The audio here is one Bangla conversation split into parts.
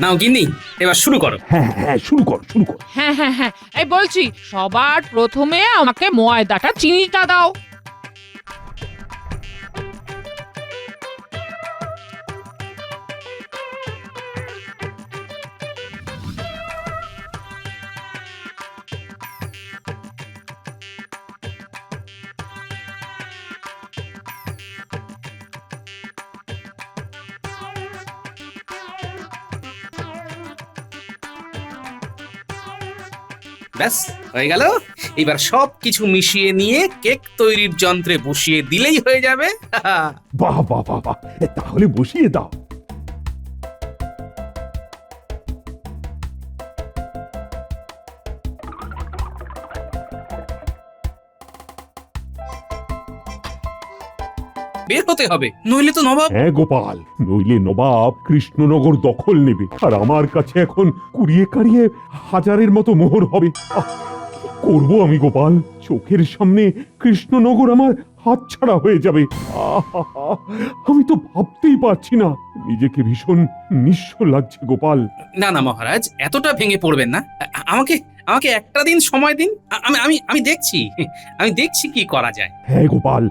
নাও গিন্নি, এবার শুরু করো। হ্যাঁ হ্যাঁ, শুরু কর শুরু কর। হ্যাঁ হ্যাঁ হ্যাঁ, এই বলছি সবার প্রথমে আমাকে ময়দাটা চিনিটা দাও। ব্যাস হয়ে গেল। এবার সব কিছু মিশিয়ে নিয়ে কেক তৈরির যন্ত্রে বসিয়ে দিলেই হয়ে যাবে। বাহ বাহ বাহ বাহ, তাহলে বসিয়ে দাও। বের হতে হবে, নইলে তো নবাব। হ্যাঁ গোপাল, নইলে নবাব কৃষ্ণনগর দখল নেবে, আর আমার কাছে এখন কুড়িয়ে কাড়িয়ে হাজারের মতো মোহর হবে। কি করবো আমি গোপাল? চোখের সামনে কৃষ্ণনগর আমার হাতছাড়া হয়ে যাবে। আহা, আমি তো ভাবতেই পারছি না, নিজেকে ভীষণ নিঃস্ব লাগছে গোপাল। না না মহারাজ, এতটা ভেঙে পড়বেন না। আমাকে আমাকে একটা দিন সময় দিন। আমি আমি আমি দেখছি, আমি দেখছি কি করা যায়। হ্যাঁ গোপাল,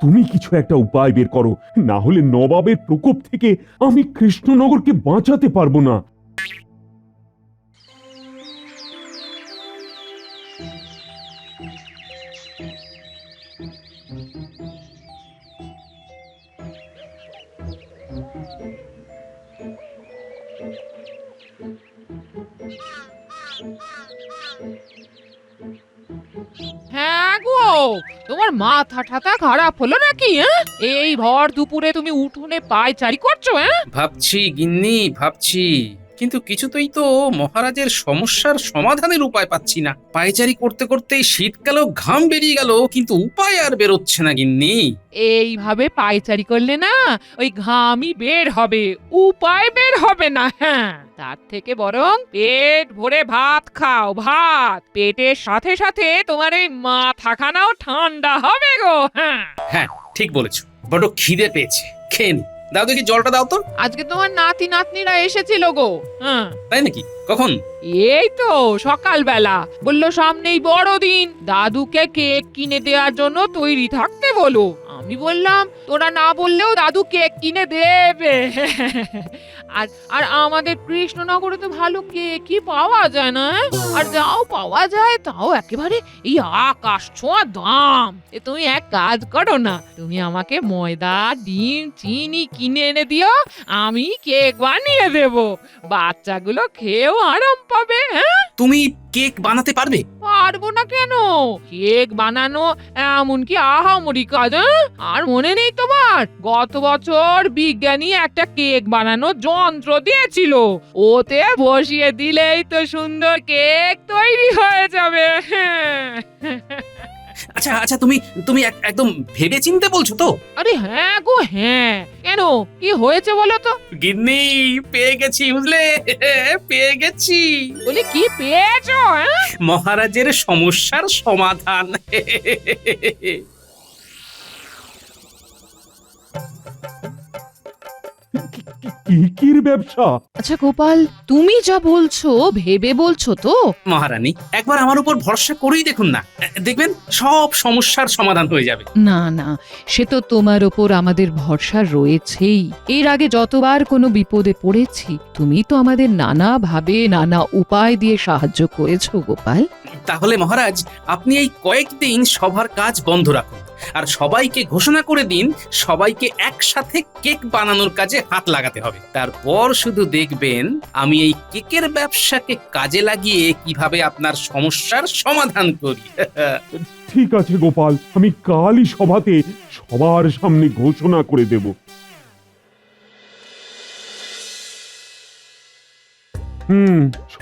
তুমি কিছু একটা উপায় বের করো, না হলে নবাবের প্রকোপ থেকে আমি কৃষ্ণনগরকে বাঁচাতে পারবো না। হ্যাঁ গো, তোমার মাথা ঠাতা খারাপ হলো নাকি? হ্যাঁ, এই ভর দুপুরে তুমি উঠোনে পায়চারি করছো? হ্যাঁ, ভাবছি গিন্নি, ভাবছি, কিন্তু কিছুতেই তো মহারাজের সমস্যার সমাধানের উপায় পাচ্ছি না। পায়চারি করতে করতেই শীতকালেও ঘাম বেরিয়ে গেল, কিন্তু উপায় আর বেরোচ্ছে না গিন্নি। এইভাবে পায়চারি করলে না ওই ঘামই বের হবে, উপায় বের হবে না। হ্যাঁ, তার থেকে বরং পেট ভরে ভাত খাও, ভাত পেটের সাথে সাথে তোমার এই মাথাখানাও ঠান্ডা হবে গো। হ্যাঁ, হ্যাঁ ঠিক বলেছো, বড় খিদে পেয়েছে, খেয়ে নি। দাও দেখি, জলটা দাও তো। আজকে তোমার নাতি নাতনিরা এসেছিল গো। হ্যাঁ, তাই নাকি? কখন? এই তো সকালবেলা বললো সামনেই বড়দিন, দাদুকে কেক কিনে দেওয়ার জন্য তৈরি থাকতে বলো। আমি বললাম তোরা না বললেও দাদু কেক কিনে দেবে। আর আর আমাদের কৃষ্ণনগরে তো ভালো কেকই পাওয়া যায় না, আর যাও পাওয়া যায় তাও একেবারে এই আকাশ ছোঁয়া দাম। তুমি এক কাজ করো না, তুমি আমাকে ময়দা ডিম চিনি কিনে এনে দিও, আমি কেক বানিয়ে দেবো, বাচ্চাগুলো খেয়েও আরাম পাবে। হ্যাঁ, তুমি কেক বানাতে পারবে? পারবো না কেন? কেক বানানো এমন কি আহামরি কাজ? আর মনে নেই তোমার, গত বছর বিজ্ঞানী একটা কেক বানানোর যন্ত্র দিয়েছিল, ওতে বসিয়ে দিলেই তো সুন্দর কেক তৈরি হয়ে যাবে। আচ্ছা আচ্ছা, তুমি তুমি একদম ভেবে চিন্তে বলছো তো? আরে হ্যাঁ গো হ্যাঁ, কেন কি হয়েছে বলো তো? গিন্নি, পেয়ে গেছি, বুঝলে, পেয়ে গেছি। বলি কি পেয়েছো? মহারাজের সমস্যার সমাধান। কেকের ব্যবসা? আচ্ছা গোপাল, তুমি যা বলছো ভেবে বলছো তো? মহারানী, একবার আমার উপর ভরসা করেই দেখুন না, দেখবেন সব সমস্যার সমাধান হয়ে যাবে। না না, সে তো তোমার ওপর আমাদের ভরসা রয়েছেই। এর আগে যতবার কোনো বিপদে পড়েছি তুমি তো আমাদের নানা ভাবে নানা উপায় দিয়ে সাহায্য করেছো গোপাল। তাহলে মহারাজ, আপনি এই কয়েকদিন সবার কাজ বন্ধ রাখুন, আর সবাইকে ঘোষণা করে দিন সবাইকে একসাথে কেক বানানোর কাজে হাত লাগাতে হবে। তারপর শুধু দেখবেন আমি এই কেকের ব্যবসাকে কাজে লাগিয়ে কিভাবে আপনার সমস্যার সমাধান করি। ঠিক আছে গোপাল, আমি কালই সভাতে সবার সামনে ঘোষণা করে দেব।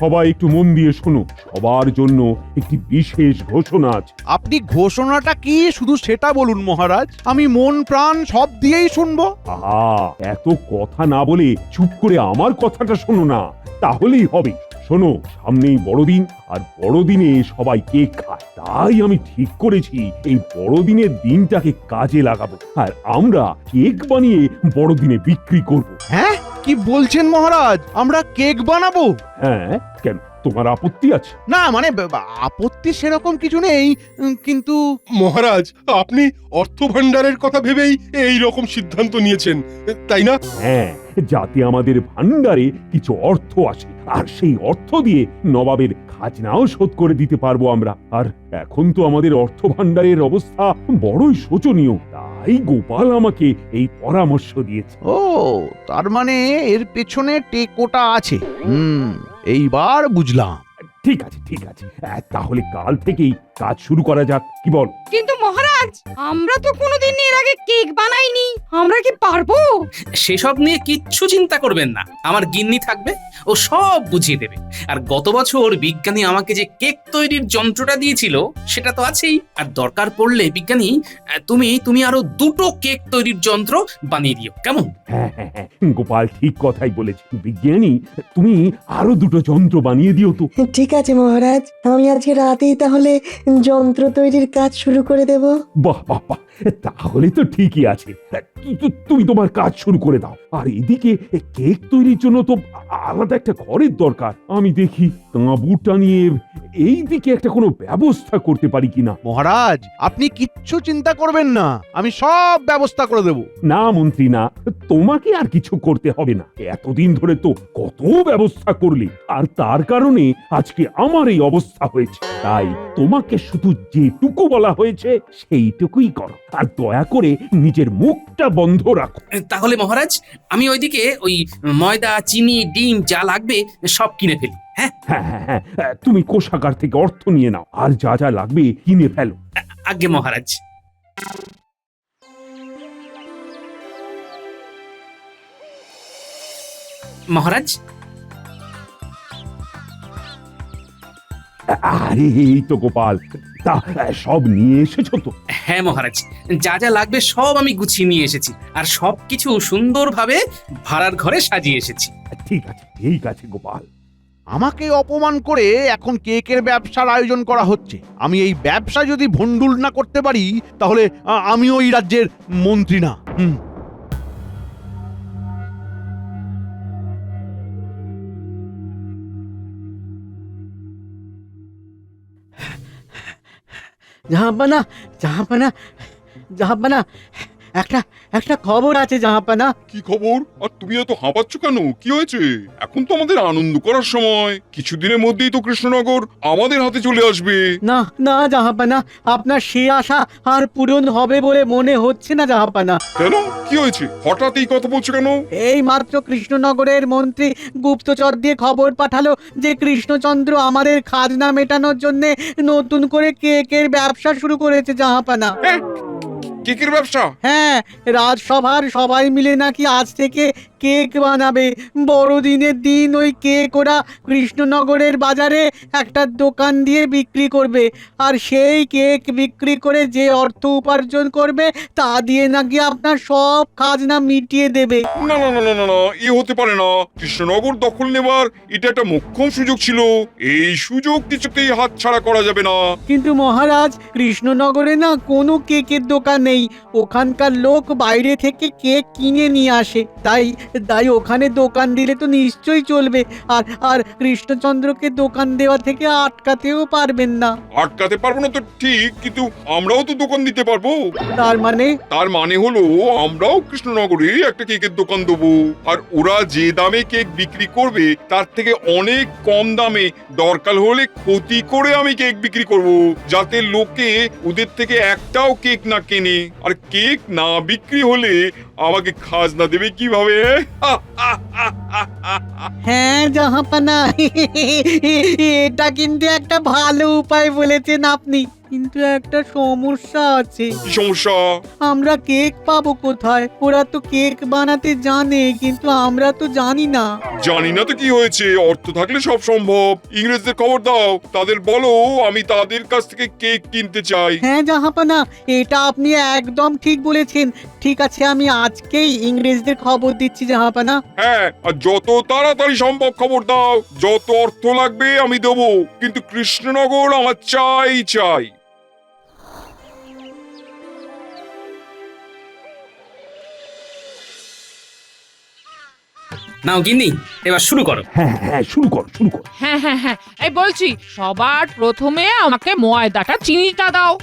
সবাই একটু মন দিয়ে শোনো, সবার জন্য একটি বিশেষ ঘোষণা আছে। আপনি ঘোষণাটা কি শুধু সেটা বলুন মহারাজ, আমি মন প্রাণ সব দিয়েই শুনবো। আহা, এত কথা না বলে চুপ করে আমার কথাটা শোনো না, তাহলেই হবে। শোনো, সামনেই বড়দিন, আর বড়দিনে সবাই কেক খায়, তাই আমি ঠিক করেছি এই বড়দিনের দিনটাকে কাজে লাগাবো, আর আমরা কেক বানিয়ে বড়দিনে বিক্রি করব। হ্যাঁ, কি বলছেন মহারাজ, আমরা কেক বানাবো? হ্যাঁ, কেন তোমার আপত্তি আছে? না মানে আপত্তি সেরকম কিছু নেই, কিন্তু মহারাজ, আপনি অর্থ ভাণ্ডারের কথা ভেবেই এই রকম সিদ্ধান্ত নিয়েছেন, তাই না? হ্যাঁ, যাতে আমাদের ভান্ডারে কিছু অর্থ আসে, আর সেই অর্থ দিয়ে নবাবের খাজনাও শোধ করে দিতে পারবো আমরা। আর এখন তো আমাদের অর্থ ভাণ্ডারের অবস্থা বড়ই শোচনীয়, তাই গোপাল আমাকে এই পরামর্শ দিয়েছে। ও, তার মানে এর পেছনে টেকোটা আছে। এইবার বুঝলাম। ঠিক আছে, ঠিক আছে, তাহলে কাল থেকেই কাজ শুরু করা যাক, কি বল? কিন্তু মহারাজ, আমরা তো কোনোদিন এর আগে কেক বানাইনি, আমরা কি পারবো? সেসব নিয়ে কিচ্ছু চিন্তা করবেন না, আমার গিন্নি থাকবে, ও সব বুঝিয়ে দেবে। আর গত বছর বিজ্ঞানী আমাকে যে কেক তৈরির যন্ত্রটা দিয়েছিল সেটা তো আছেই। আর দরকার পড়লে বিজ্ঞানী তুমি আরো 2টো কেক তৈরির যন্ত্র বানিয়ে দিও, কেমন? হ্যাঁ হ্যাঁ হ্যাঁ, গোপাল ঠিক কথাই বলেছে। বিজ্ঞানী, তুমি আরো 2টো যন্ত্র বানিয়ে দিও তো। ঠিক আছে মহারাজ, আমি আজকে রাতেই তাহলে যন্ত্র তৈরির কাজ শুরু করে দেব। বাহ বাহ বাহ, তাহলে তো ঠিকই আছে। কিন্তু তুমি তোমার কাজ শুরু করে দাও। আর এদিকে কেক তৈরির জন্য তো আলাদা একটা ঘরের দরকার। আমি দেখি তাঁবুটা নিয়ে এই দিকে একটা কোনো ব্যবস্থা করতে পারি কিনা। মহারাজ, আপনি কিচ্ছু চিন্তা করবেন না, আমি সব ব্যবস্থা করে দেব। না মন্ত্রী না, তোমাকে আর কিছু করতে হবে না। এতদিন ধরে তো কত ব্যবস্থা করলে, আর তার কারণে আজকে আমার এই অবস্থা হয়েছে। তাই তোমাকে শুধু যেটুকু বলা হয়েছে সেইটুকুই করো, আর দয়া করে নিজের মুখটা বন্ধ রাখো। তাহলে মহারাজ, আমি ওইদিকে ওই ময়দা, চিনি, ডিম যা লাগবে সব কিনে ফেলি। হ্যাঁ হ্যাঁ হ্যাঁ হ্যাঁ, তুমি কোষাগার থেকে অর্থ নিয়ে নাও, আর যা যা লাগবে কিনে ফেলো। আজ্ঞে মহারাজ। মহারাজ, আরে এই তো গোপাল, তা সব নিয়ে এসেছো তো? হ্যাঁ মহারাজ, যা যা লাগবে সব আমি গুছিয়ে নিয়ে এসেছি, আর সবকিছু সুন্দরভাবে ভাড়ার ঘরে সাজিয়ে এসেছি। ঠিক আছে, ঠিক আছে গোপাল। আমাকে অপমান করে এখন কেকের ব্যবসার আয়োজন করা হচ্ছে। আমি এই ব্যবসা যদি ভন্ডুল না করতে পারি, তাহলে আমি ওই রাজ্যের মন্ত্রী না। জাহাপানা, জাহাপানা, জাহাপানা, একটা একটা খবর আছে জাহাপানা। কি খবর? আর তুমি এত হাঁপাচ্ছ কেন? কি হয়েছে? এখন তো আমাদের আনন্দ করার সময়। কিছুদিনের মধ্যেই তো কৃষ্ণনগর আমাদের হাতে চলে আসবে। না না জাহাপানা, আপনার সে আশা আর পূরণ হবে বলে মনে হচ্ছে না জাহাপানা। কেন? কি হয়েছে? হঠাৎ এই কথা বলছো কেন? এই মাত্র কৃষ্ণনগরের মন্ত্রী গুপ্তচর দিয়ে খবর পাঠালো যে কৃষ্ণচন্দ্র আমাদের খাজনা মেটানোর জন্য নতুন করে কেকের ব্যবসা শুরু করেছে জাহাপানা। হ্যাঁ, কেকের ব্যবসা? হ্যাঁ, রাজসভার সবাই মিলে নাকি আজ থেকে কেক বানাবে। বড়দিনের দিন ওই কেক ওরা কৃষ্ণনগরের বাজারে একটা দোকান দিয়ে বিক্রি করবে, আর সেই কেক বিক্রি করে যে অর্থ উপার্জন করবে তা দিয়ে নাকি আপনার সব খাজনা মিটিয়ে দেবে। না না না না না না, এ হতে পারে না। কৃষ্ণনগর দখল নেবার এটা একটা মোক্ষম সুযোগ ছিল। এই সুযোগ কিছুতেই হাতছাড়া করা যাবে না। কিন্তু মহারাজ, কৃষ্ণনগরে না কোনো কেকের দোকান নেই। ওখানকার লোক বাইরে থেকে কেক কিনে নিয়ে আসে, তাই ওখানে দোকান দিলে তো নিশ্চয়ই চলবে। আর কৃষ্ণচন্দ্রকে দোকান দেওয়া থেকে আটকাতেও পারবেন না। আটকাতে পারবো না তো ঠিক, কিন্তু আমরাও তো দোকান দিতে পারবো। তার মানে? তার মানে হলো আমরাও কৃষ্ণনগরে একটা কেকের দোকান দেবো, আর ওরা যে দামে কেক বিক্রি করবে তার থেকে অনেক কম দামে, দরকার হলে ক্ষতি করে আমি কেক বিক্রি করব, যাতে লোকে ওদের থেকে একটাও কেক না কেনে। আর কেক না বিক্রি হলে আমাকে খাজনা দেবে কিভাবে? হ্যাঁ জাহাপানা, এটা কিন্তু একটা ভালো উপায় বলেছেন আপনি, কিন্তু একটা সমস্যা আছে। কি সমস্যা? আমরা কেক পাবো কোথায়? ওরা তো কেক বানাতে জানে, কিন্তু আমরা তো জানি না। জানি না তো কি হয়েছে, অর্থ থাকলে সব সম্ভব। ইংরেজদের খবর দাও, তাদের বলো আমি তাদের কাছ থেকে কেক কিনতে চাই। হ্যাঁ জাহাপানা, এটা আপনি একদম ঠিক বলেছেন। ঠিক আছে, আমি আজকেই ইংরেজদের খবর দিচ্ছি জাহাপানা। হ্যাঁ, আর যত তাড়াতাড়ি সম্ভব খবর দাও। যত অর্থ লাগবে আমি দেবো, কিন্তু কৃষ্ণনগর আমার চাই চাই। নাও গিন্নি, এবার শুরু করো। হ্যাঁ হ্যাঁ, শুরু কর শুরু কর। হ্যাঁ হ্যাঁ হ্যাঁ, এই বলছি সবার প্রথমে আমাকে ময়দাটা চিনিটা দাও।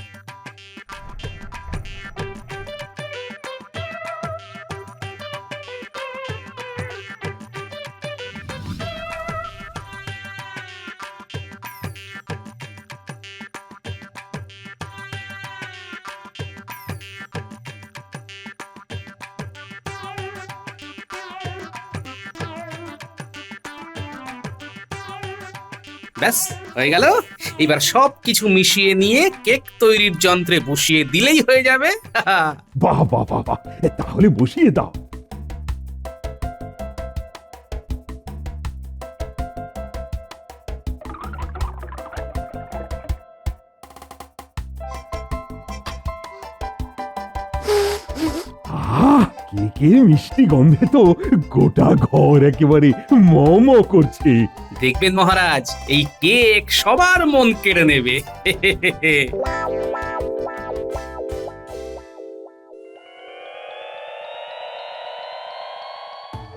ব্যাস হয়ে গেল। এবার সব কিছু মিশিয়ে নিয়ে কেক তৈরির যন্ত্রে বসিয়ে দিলেই হয়ে যাবে। বাহ বাহ বাহ বাহ, তাহলে বসিয়ে দাও। আহ, কেকের মিষ্টি গন্ধে তো গোটা ঘর একেবারে ম ম করছে। দেখবেন মহারাজ, এই কেক সবার মন কেড়ে নেবে।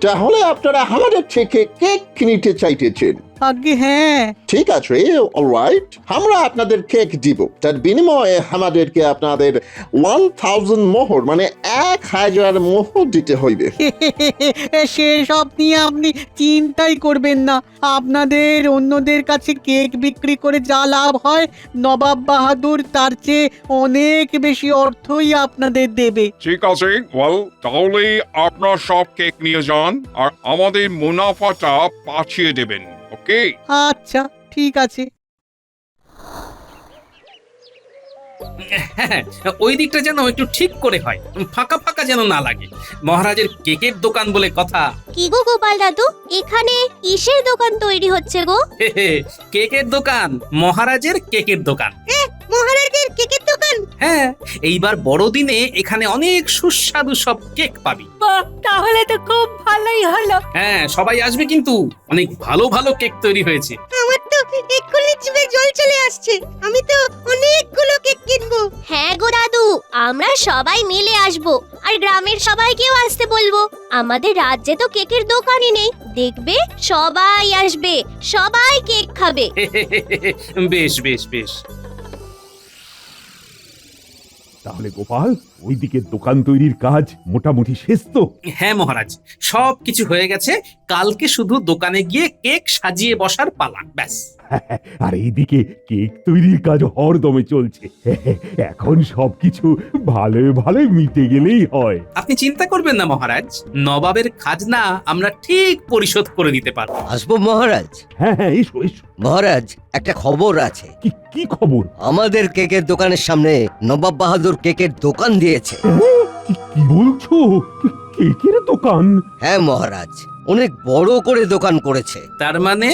তাহলে আপনারা আমাদের থেকে কেক কিনতে চাইতেছেন? আগে হ্যাঁ। ঠিক আছে, অলরাইট, আমরা আপনাদের কেক দিব। তার বিনিময়ে আমাদেরকে আপনাদের 1000 মোহর মানে 1000 মোহর দিতে হইবে। সেসব নিয়ে আপনি চিন্তাই করবেন না। আপনাদের অন্যদের কাছে কেক বিক্রি করে যা লাভ হয়, নবাব বাহাদুর তার চেয়ে অনেক বেশি অর্থই আপনাদের দেবে। ঠিক আছে, তাহলে আপনার সব কেক নিয়ে যান আর আমাদের মুনাফাটা পাঠিয়ে দেবেন। ওকে? আচ্ছা ঠিক আছে। হ্যাঁ, ওই দিকটা যেন একটু ঠিক করে হয়, ফাঁকা ফাঁকা যেন না লাগে। মহারাজের কেকের দোকান বলে কথা। কি গো গোপাল দাদু, এখানে কিসের দোকান তৈরি হচ্ছে গো? কেকের দোকান, মহারাজের কেকের দোকান। মহারাজের কেকের দোকান? হ্যাঁ, এইবার বড়দিনে এখানে অনেক সুস্বাদু সব কেক পাবি। বাহ, তাহলে তো খুব ভালোই হলো। হ্যাঁ, সবাই আসবে কিন্তু, অনেক ভালো ভালো কেক তৈরি হয়েছে। আমার তো এক্ষুনি জিভে জল চলে আসছে। আমি তো অনেকগুলো কেক কিনবো। হ্যাঁ গো দাদু, আমরা সবাই মিলে আসবো আর গ্রামের সবাইকেও আসতে বলবো। আমাদের রাজ্যে তো কেকের দোকানই নেই, দেখবে সবাই আসবে, সবাই কেক খাবে। বেশ বেশ বেশ। তাহলে গোপাল, ওইদিকে দোকান তৈরির কাজ মোটামুটি শেষ তো? হ্যাঁ মহারাজ, সব কিছু হয়ে গেছে। কালকে শুধু দোকানে গিয়ে কেক সাজিয়ে বসার পালা, ব্যাস। আর এইদিকে কেক তৈরির কাজ হরদমে চলছে। এখন সবকিছু ভালোই ভালোই মিটে গেলেই হয়। আপনি চিন্তা করবেন না মহারাজ, নবাবের খাজনা আমরা ঠিক পরিশোধ করে দিতে পারবো। আসবো মহারাজ? হ্যাঁ হ্যাঁ, এসো এসো। মহারাজ, একটা খবর আছে। কি খবর? আমাদের কেকের দোকানের সামনে নবাব বাহাদুর কেকের দোকান দিয়েছে। কি বলছো? কেকের দোকান? হ্যাঁ মহারাজ, অনেক বড় করে দোকান করেছে। তার মানে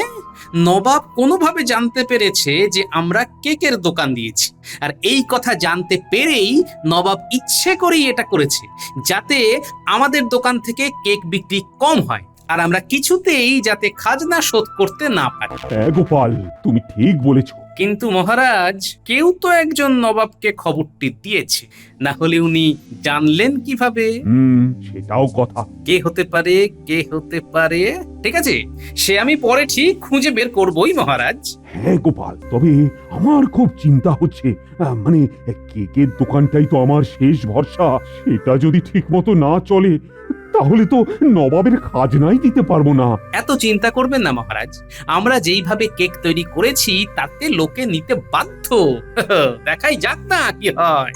নবাব কোনোভাবে জানতে পেরেছে যে আমরা কেকের দোকান দিয়েছি, আর এই কথা জানতে পেরেই নবাব ইচ্ছে করেই এটা করেছে, যাতে আমাদের দোকান থেকে কেক বিক্রি কম হয় আর আমরা কিছুতেই যাতে খাজনা শোধ করতে না পারি। হ্যাঁ গোপাল, তুমি ঠিক বলেছো। কিন্তু মহারাজ, কেউ তো একজন নবাবকে খবরটি দিয়েছে, না হলে উনি জানলেন কিভাবে? সেটাও কথা। কে হতে পারে, কে হতে পারে? ঠিক আছে, সে আমি পরে ঠিক খুঁজে বের করবই মহারাজ। হ্যাঁ গোপাল, তবে আমার খুব চিন্তা হচ্ছে, মানে কেকের দোকানটাই তো আমার শেষ ভরসা। সেটা যদি ঠিক মতো না চলে, তাহলে তো নবাবের খাজনাই দিতে পারবো না। এত চিন্তা করবেন না মহারাজ, আমরা যেইভাবে কেক তৈরি করেছি তাতে লোকে নিতে বাধ্য। দেখাই যাক না কি হয়।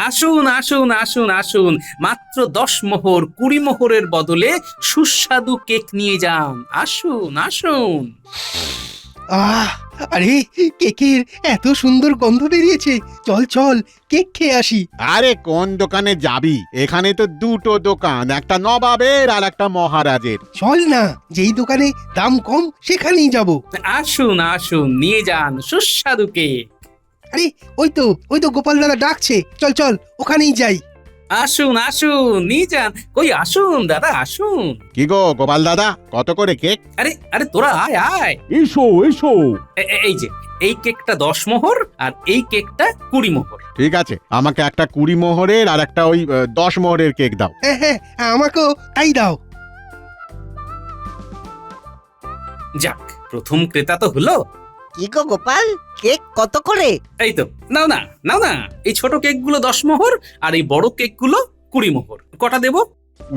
আসুন আসুন আসুন আসুন, মাত্র 10 মোহর, 20 মোহরের বদলে সুস্বাদু কেক নিয়ে যান। আসুন আসুন। আরে, কেকের এত সুন্দর গন্ধ বেরিয়েছে। চল চল, কেক খেয়ে আসি। আরে কোন দোকানে যাবি? এখানে তো দুটো দোকান, একটা নবাবের আর একটা মহারাজের। চল না, যেই দোকানে দাম কম সেখানেই যাব। আসুন আসুন, নিয়ে যান সুস্বাদু কেক। আরে ওই তো গোপাল দাদা ডাকছে, চল চল ওখানেই যাই। আসুন আসুন নিয়ে যান, কই আসুন দাদা আসুন। কি গো গোপাল দাদা, কত করে কেক? আরে আরে তোরা আয় আয়। এসো এসো। এই যে এই কেকটা 10 মোহর আর এই কেকটা 20 মোহর। ঠিক আছে, আমাকে একটা 20 মোহরের আর একটা ওই 10 মোহরের কেক দাও। হ্যাঁ হ্যাঁ, আমাকেও তাই দাও। যাক, প্রথম ক্রেতা তো হলো। কি গো গোপাল, কেক কত করে? এই তো নাও না নাও না, এই ছোট কেকগুলো 10 মোহর আর এই বড় কেকগুলো 20 মোহর। কটা দেবো?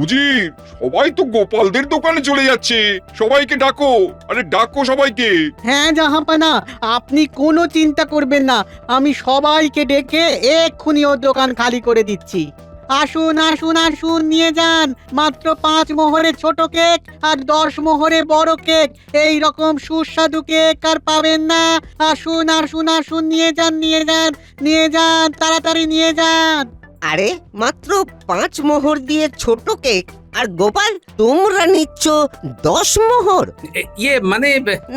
উজির, সবাই তো গোপালদের দোকানে চলে যাচ্ছে, সবাইকে ডাকো, আরে ডাকো সবাইকে। হ্যাঁ জাহাপানা, আপনি কোনো চিন্তা করবেন না, আমি সবাইকে ডেকে এক্ষুনি ওর দোকান খালি করে দিচ্ছি। আসুন আসুন আসুন, নিয়ে যান মাত্র 5 মোহরে ছোট কেক আর 10 মোহরে বড় কেক। এই রকম সুস্বাদু কেক আর পাবেন না। আসুন আসুন আসুন, নিয়ে যান নিয়ে যান নিয়ে যান, তাড়াতাড়ি নিয়ে যান। আরে মাত্র 5 মোহর দিয়ে ছোট কেক, আর গোপাল তোমরা নিচ্ছ 10 মোহর? ইয়ে মানে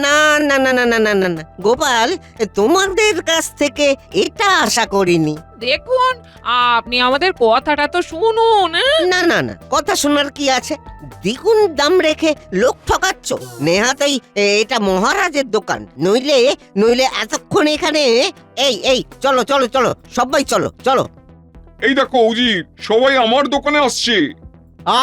না না না না না না না না গোপাল, তোমাদের কাছ থেকে এটা আশা করিনি। দেখুন, আপনি আমাদের কথাটা তো শুনুন। না না না, কথা শোনার কি আছে? দ্বিগুণ দাম রেখে লোক ঠকাচ্ছ। নেহাতেই এটা মহারাজের দোকান, নইলে নইলে এতক্ষণ এখানে। এই এই চলো চলো চলো, সবাই চলো চলো। এই দেখো উজির, সবাই আমার দোকানে আসছে।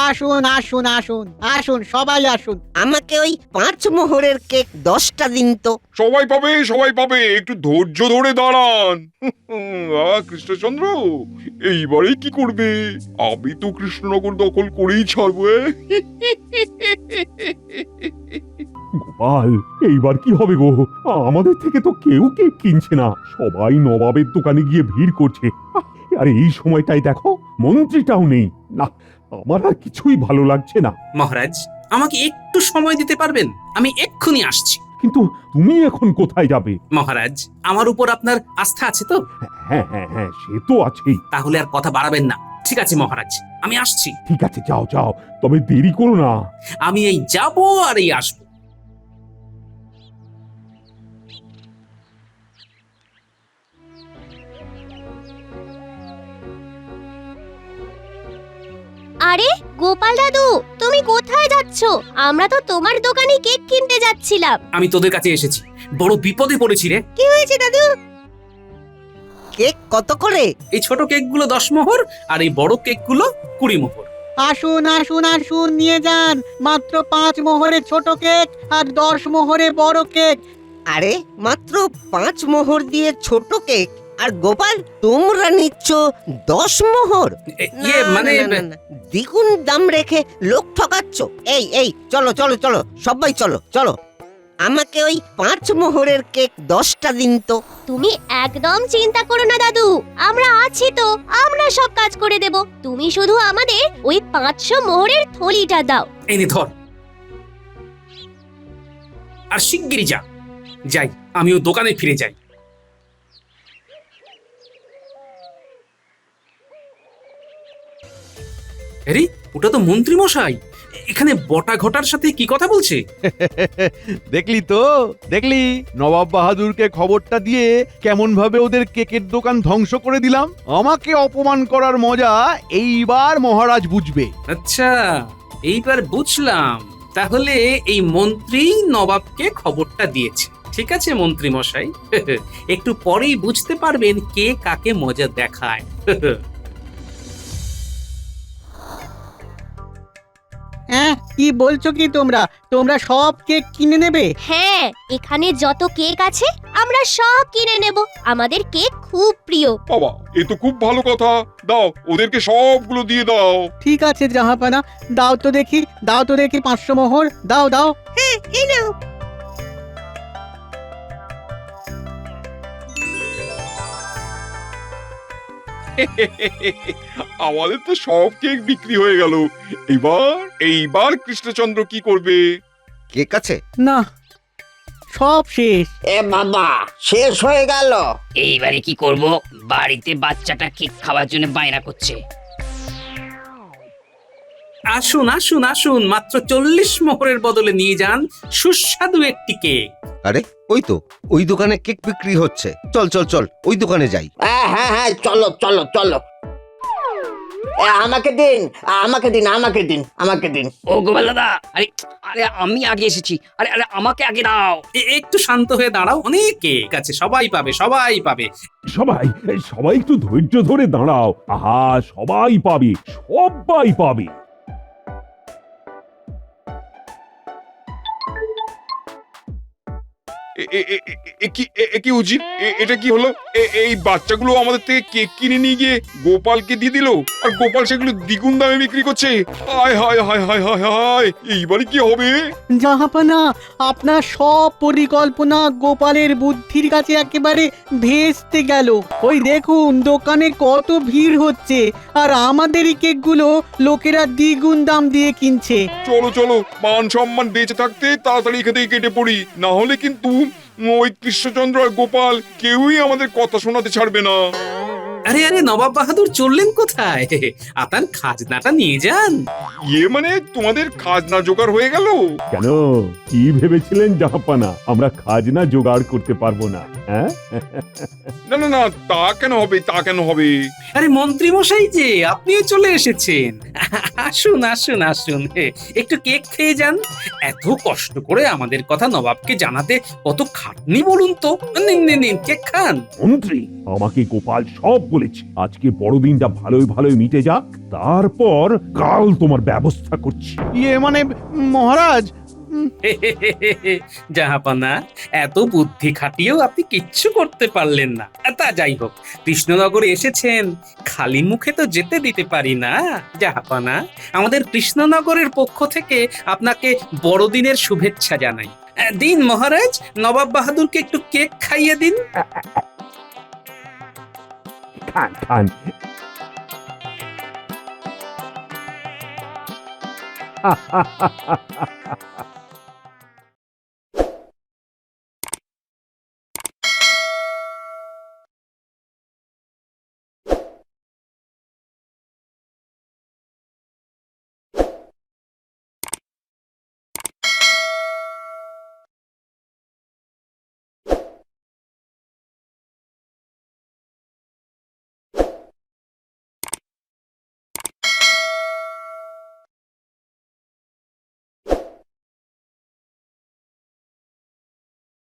আসুন আসুন আসুন আসুন, সবাই আসুন। আমাকে ওই 5 মোহরের কেক 10টা দিন তো। সবাই পাবে সবাই পাবে, একটু ধৈর্য ধরে দাঁড়ান। কৃষ্ণচন্দ্র, এইবারে কি করবে? আমি তো কৃষ্ণনগর দখল করেই ছাড়বো। গোপাল, এইবার কি হবে গো? আমাদের থেকে তো কেউ কেক কিনছে না, সবাই নবাবের দোকানে গিয়ে ভিড় করছে। আর এই সময়টাই দেখো, মন্ত্রীটাও নেই। না, আমার আর কিছুই ভালো লাগছে না। মহারাজ, আমাকে একটু সময় দিতে পারবেন? আমি এক্ষুনি আসছি। কিন্তু তুমি এখন কোথায় যাবে? মহারাজ, আমার উপর আপনার আস্থা আছে তো? হ্যাঁ হ্যাঁ হ্যাঁ, সে তো আছেই। তাহলে আর কথা বাড়াবেন না। ঠিক আছে মহারাজ, আমি আসছি। ঠিক আছে, যাও যাও, তবে দেরি করো না। আমি এই যাবো আর এই আসবো। আরে গোপাল দাদু, তুমি কোথায় যাচ্ছ? আমরা তো তোমার দোকানে কেক কিনতে যাচ্ছিলাম। আমি তোদের কাছে এসেছি, বড় বিপদে পড়েছি রে। কি হয়েছে দাদু? কেক কত করে? এই ছোট কেকগুলো 10 মোহর আর এই বড় কেকগুলো 20 মোহর। আসুন আসুন আসুন, নিয়ে যান মাত্র 5 মোহরে ছোট কেক আর 10 মোহরে বড় কেক। আরে মাত্র 5 মোহর দিয়ে ছোট কেক, আর গোপাল তোমরা নিচ্ছ 10 মোহর? ইয়ে মানে দ্বিগুণ দাম রেখে লোক ঠকাচ্ছ। এই এই চলো চলো চলো, সবাই চলো চলো। আমাকে ওই 5 মোহরের কেক 10টা দিন তো। তুমি একদম চিন্তা করো না দাদু, আমরা আছি তো, আমরা সব কাজ করে দেব। তুমি শুধু আমাদের ওই 500 মোহরের থলিটা দাও। এই নে ধর, আর শিগগিরই যা। যাই, আমিও দোকানে ফিরে যাই। আরে ওটা তো মন্ত্রী মশাই, এখানে বটা ঘটার সাথে কি কথা বলছে? দেখলি তো, দেখলি নবাব বাহাদুরকে খবরটা দিয়ে কেমন ভাবে ওদের কেকের দোকান ধ্বংস করে দিলাম। আমাকে অপমান করার মজা এইবার মহারাজ বুঝবে। আচ্ছা, এইবার বুঝলাম। তাহলে এই মন্ত্রী নবাবকে খবরটা দিয়েছে। ঠিক আছে মন্ত্রী মশাই, একটু পরেই বুঝতে পারবেন কে কাকে মজা দেখায়। হ্যাঁ, কি বলছো কি তোমরা? তোমরা সব কেক কিনে নেবে? হ্যাঁ, এখানে যত কেক আছে আমরা সব কিনে নেব। আমাদের কেক খুব প্রিয়। বাবা, এ তো খুব ভালো কথা। দাও, ওদেরকে সবগুলো দিয়ে দাও। ঠিক আছে জাহাপানা, দাও তো দেখি, দাও তো দেখি 500 মোহর, দাও দাও। হ্যাঁ, এই নাও। আমাদের তো সব কেক বিক্রি হয়ে গেল। এইবার কৃষ্ণচন্দ্র কি করবে? কেক আছে না, সব শেষ। এ বাবা, শেষ হয়ে গেল। এইবারে কি করব? বাড়িতে বাচ্চাটা কেক খাওয়ার জন্য বায়না করছে। আসুন আসুন আসুন, মাত্র 40 মোহরের বদলে নিয়ে যান সুস্বাদু একটি কেক। আরে ওই তো, ওই দোকানে কেক বিক্রি হচ্ছে। চল চল চল, ওই দোকানে যাই। হ্যাঁ হ্যাঁ হ্যাঁ, চলো চলো চলো। আমাকে দিন আমাকে দিন আমাকে দিন আমাকে দিন। ও গোপাল দাদা, আরে আরে আমি আগে এসেছি, আরে আরে আমাকে আগে দাও। একটু শান্ত হয়ে দাঁড়াও, অনেক কেক আছে, সবাই পাবে, সবাই পাবে। সবাই সবাই একটু ধৈর্য ধরে দাঁড়াও। আহা, সবাই পাবে, সবাই পাবে। কি উচিত? এটা কি হলো? এই বাচ্চাগুলো আমাদের থেকে কেক কিনে নিয়ে গিয়ে গোপালকে দিয়ে দিল, আর গোপাল সেগুলো দ্বিগুণ দামে বিক্রি করছে। হায় হায় হায় হায় হায় হায়, এইবারে কি হবে? জাহাপানা, আপনার সব পরিকল্পনা গোপালের বুদ্ধির কাছে একেবারে ভেস্তে গেল। ওই দেখুন দোকানে কত ভিড় হচ্ছে, আর আমাদেরই কেকগুলো লোকেরা দ্বিগুণ দাম দিয়ে কিনছে। চলো চলো, মান সম্মান বেঁচে থাকতে তাড়াতাড়ি এখান থেকে কেটে পড়ি, না হলে কিন্তু ওই কৃষ্ণচন্দ্র আর গোপাল কেউই আমাদের কথা শোনাতে ছাড়বে না। আরে আরে নবাব বাহাদুর চললেন কোথায়? আপনার খাজনাটা নিয়ে যান। মানে তোমাদের খাজনা জোগাড় হয়ে গেল? কেন, কি ভেবেছিলেন জাহাপানা আমরা খাজনা জোগাড় করতে পারবো না? হ্যাঁ, না না না, তা কেন হবে, তা কেন হবে? আরে মন্ত্রী মশাই যে, আপনিও চলে এসেছেন। আসুন আসুন আসুন, একটু কেক খেয়ে যান। এত কষ্ট করে আমাদের কথা নবাবকে জানাতে কত খাটনি বলুন তো। নিন নিন নিন, কেক খান। মন্ত্রী, আমাকে গোপাল সব বলেছে। আজকে বড়দিনটা ভালোই ভালোই মিটে যাক, তারপর কাল তোমার ব্যবস্থা করছি। মানে মহারাজ, জাহাপানা, এত বুদ্ধি খাটিয়েও আপনি কিচ্ছু করতে পারলেন না। তা যাই হোক, কৃষ্ণনগরে এসেছেন, খালি মুখে তো যেতে দিতে পারি না। জাহাপানা, আমাদের কৃষ্ণনগরের পক্ষ থেকে আপনাকে বড়দিনের শুভেচ্ছা জানাই। দিন মহারাজ, নবাব বাহাদুরকে একটু কেক খাইয়ে দিন। খান খান।